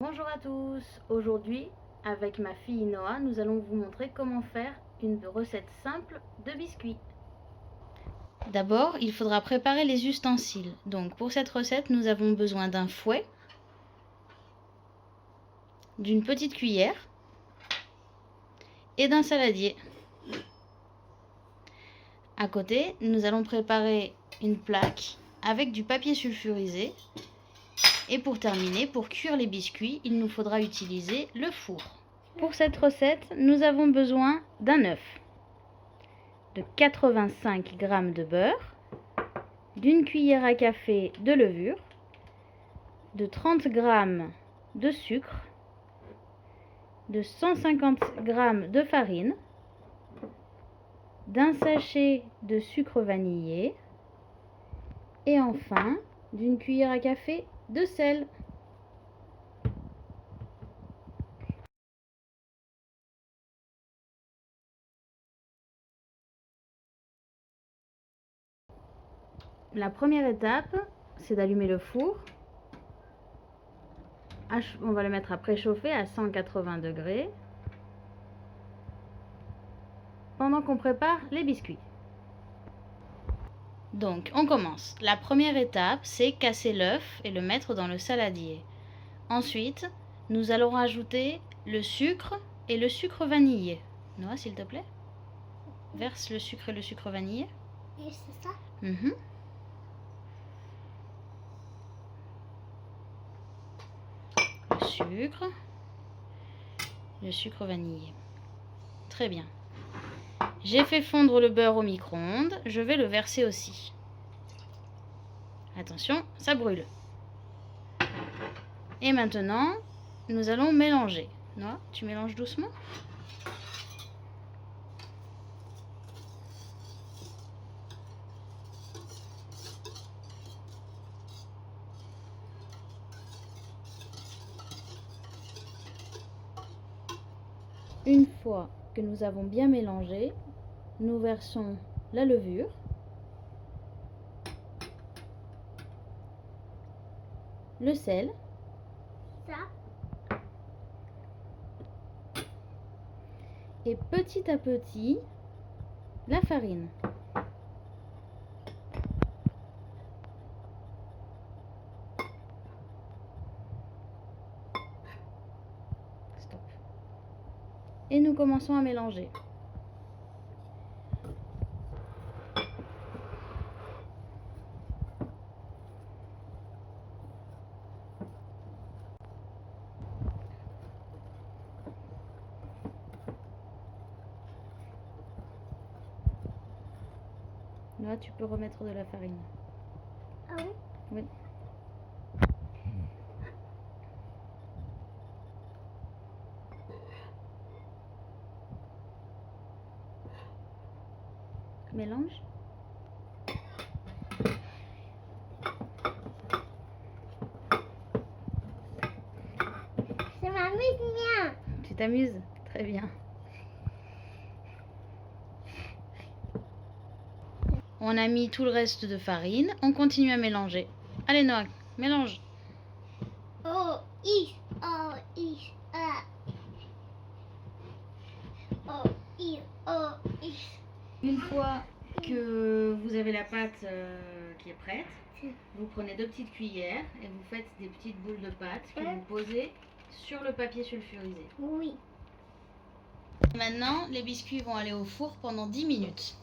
Bonjour à tous, aujourd'hui avec ma fille Noah, nous allons vous montrer comment faire une recette simple de biscuits. D'abord, il faudra préparer les ustensiles. Donc pour cette recette, nous avons besoin d'un fouet, d'une petite cuillère et d'un saladier. À côté, nous allons préparer une plaque avec du papier sulfurisé. Et pour terminer, pour cuire les biscuits, il nous faudra utiliser le four. Pour cette recette, nous avons besoin d'un œuf, de 85 g de beurre, d'une cuillère à café de levure, de 30 g de sucre, de 150 g de farine, d'un sachet de sucre vanillé et enfin d'une cuillère à café de sel. La première étape, c'est d'allumer le four. On va le mettre à préchauffer à 180 degrés pendant qu'on prépare les biscuits. Donc, on commence. La première étape, c'est casser l'œuf et le mettre dans le saladier. Ensuite, nous allons rajouter le sucre et le sucre vanillé. Noah, s'il te plaît, verse le sucre et le sucre vanillé. Et c'est ça? Le sucre vanillé. Très bien. J'ai fait fondre le beurre au micro-ondes. Je vais le verser aussi. Attention, ça brûle. Et maintenant, nous allons mélanger. Noah, tu mélanges doucement. Une fois que nous avons bien mélangé, nous versons la levure, le sel, Ça? et petit à petit la farine. Stop. Et nous commençons à mélanger. Là, tu peux remettre de la farine. Ah oui? Oui. Mélange. Je m'amuse bien. Tu t'amuses? Très bien. On a mis tout le reste de farine. On continue à mélanger. Allez Noah, mélange. Oh, ich, oh, ich, oh, ich, oh, ich. Une fois que vous avez la pâte qui est prête, vous prenez 2 petites cuillères et vous faites des petites boules de pâte que vous posez sur le papier sulfurisé. Oui. Maintenant, les biscuits vont aller au four pendant 10 minutes.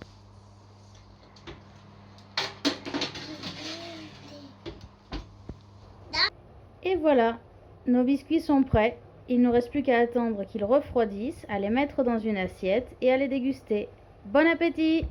Et voilà, nos biscuits sont prêts. Il ne nous reste plus qu'à attendre qu'ils refroidissent, à les mettre dans une assiette et à les déguster. Bon appétit!